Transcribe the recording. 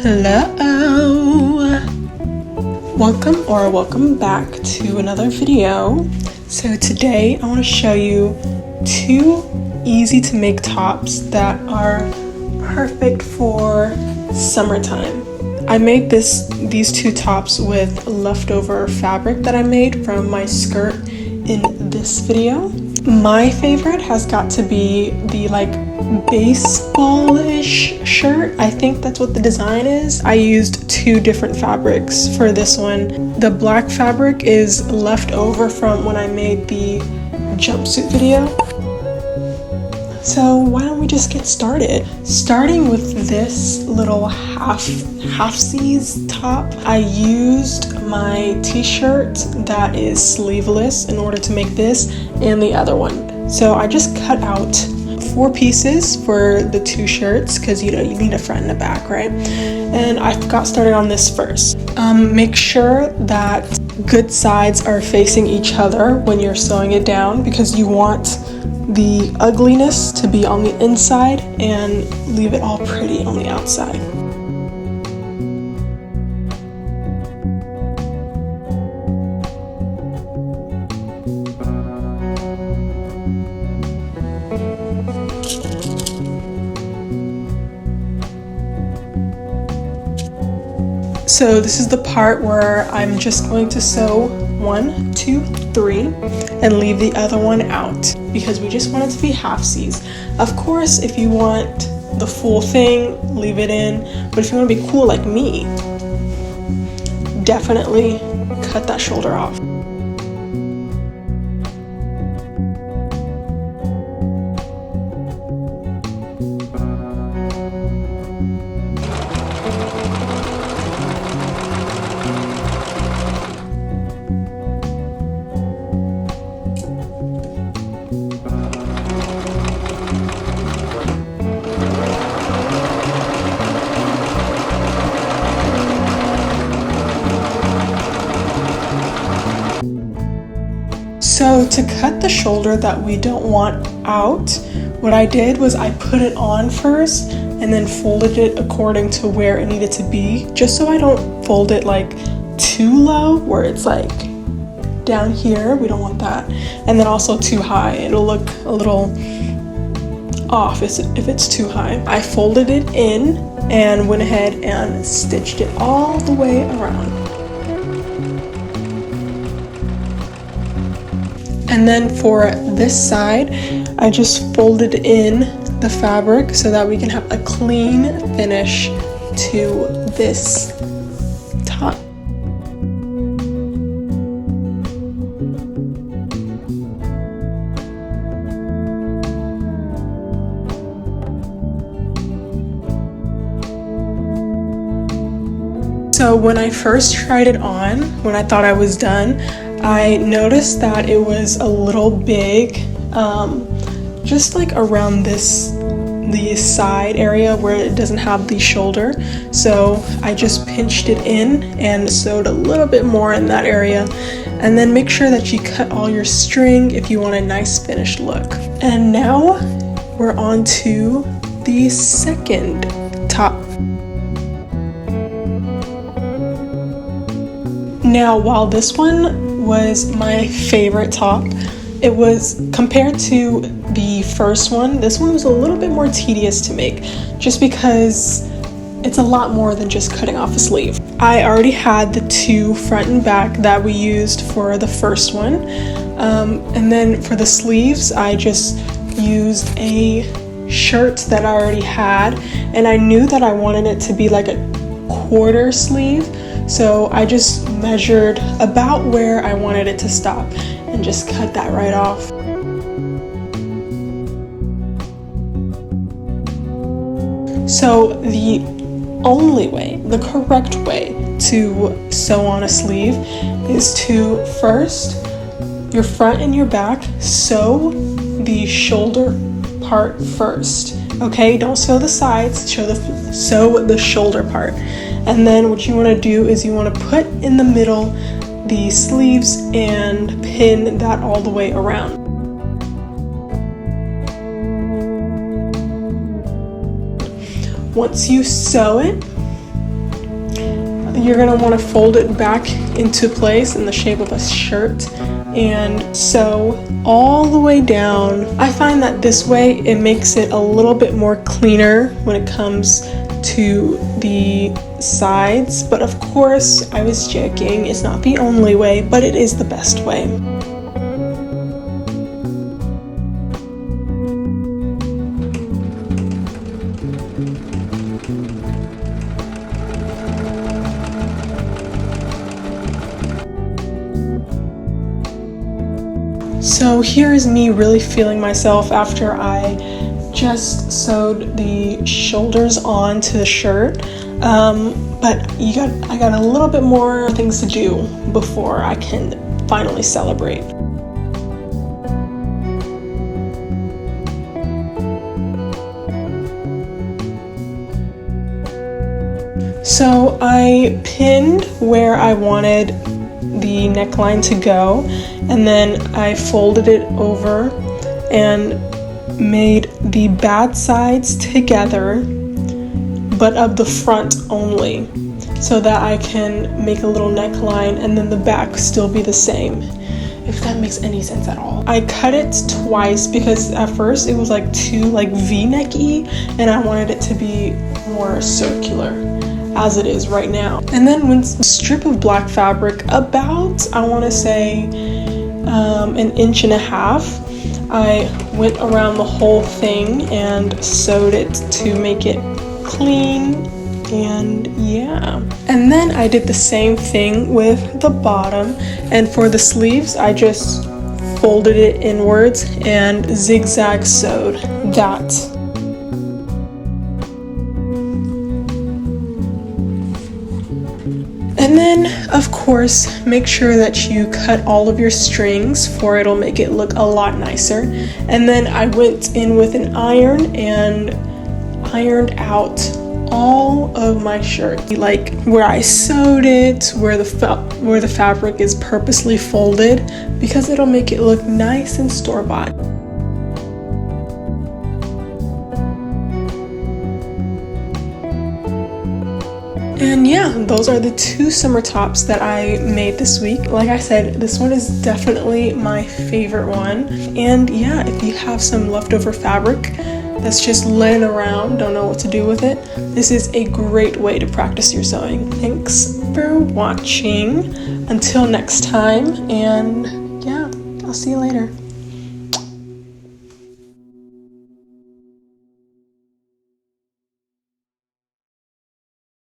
Hello, welcome back to another video. So today I want to show you two easy to make tops that are perfect for summertime. I made these two tops with leftover fabric that I made from my skirt in this video. My favorite has got to be the baseball-ish shirt. I think that's what the design is. I used two different fabrics for this one. The black fabric is left over from when I made the jumpsuit video. So why don't we just get started? Starting with this little half-seas top, I used my t-shirt that is sleeveless in order to make this and the other one. So I just cut out 4 pieces for the two shirts because you need a front and a back, right? And I got started on this first. Make sure that good sides are facing each other when you're sewing it down because you want the ugliness to be on the inside and leave it all pretty on the outside. So this is the part where I'm just going to sew 1, 2, 3 and leave the other one out because we just want it to be half-seas. Of course, if you want the full thing, leave it in, but if you want to be cool like me, definitely cut that shoulder off. So to cut the shoulder that we don't want out, what I did was I put it on first and then folded it according to where it needed to be, just so I don't fold it too low where it's down here. We don't want that. And then also too high. It'll look a little off if it's too high. I folded it in and went ahead and stitched it all the way around. And then for this side, I just folded in the fabric so that we can have a clean finish to this top. So when I first tried it on, when I thought I was done, I noticed that it was a little big, just around the side area where it doesn't have the shoulder. So I just pinched it in and sewed a little bit more in that area. And then make sure that you cut all your string if you want a nice finished look. And now we're on to the second top. Now, while this one was my favorite top, it was, compared to the first one, this one was a little bit more tedious to make, just because it's a lot more than just cutting off a sleeve. I already had the two front and back that we used for the first one, and then for the sleeves, I just used a shirt that I already had, and I knew that I wanted it to be like a quarter sleeve. So I just measured about where I wanted it to stop and just cut that right off. So the only way, the correct way to sew on a sleeve is to first, your front and your back, sew the shoulder part first. Okay, don't sew the sides, sew the shoulder part. And then what you want to do is you want to put in the middle the sleeves and pin that all the way around. Once you sew it, you're gonna want to fold it back into place in the shape of a shirt and sew all the way down. I find that this way it makes it a little bit more cleaner when it comes to the sides, but of course I was joking. It's not the only way, but it is the best way. So here is me really feeling myself after I just sewed the shoulders onto the shirt, but I got a little bit more things to do before I can finally celebrate. So I pinned where I wanted the neckline to go, and then I folded it over and made the bad sides together, but of the front only, so that I can make a little neckline and then the back still be the same, if that makes any sense at all. I cut it twice because at first it was like too like V-necky, and I wanted it to be more circular as it is right now. And then with a strip of black fabric, about I want to say an inch and a half, I went around the whole thing and sewed it to make it clean, and yeah. And then I did the same thing with the bottom, and for the sleeves I just folded it inwards and zigzag sewed that. And then, of course, make sure that you cut all of your strings, for it'll make it look a lot nicer. And then I went in with an iron and ironed out all of my shirt, like where I sewed it, where the fabric is purposely folded, because it'll make it look nice and store-bought. And yeah, those are the two summer tops that I made this week. Like I said, this one is definitely my favorite one. And yeah, if you have some leftover fabric that's just laying around, don't know what to do with it, this is a great way to practice your sewing. Thanks for watching. Until next time, and yeah, I'll see you later.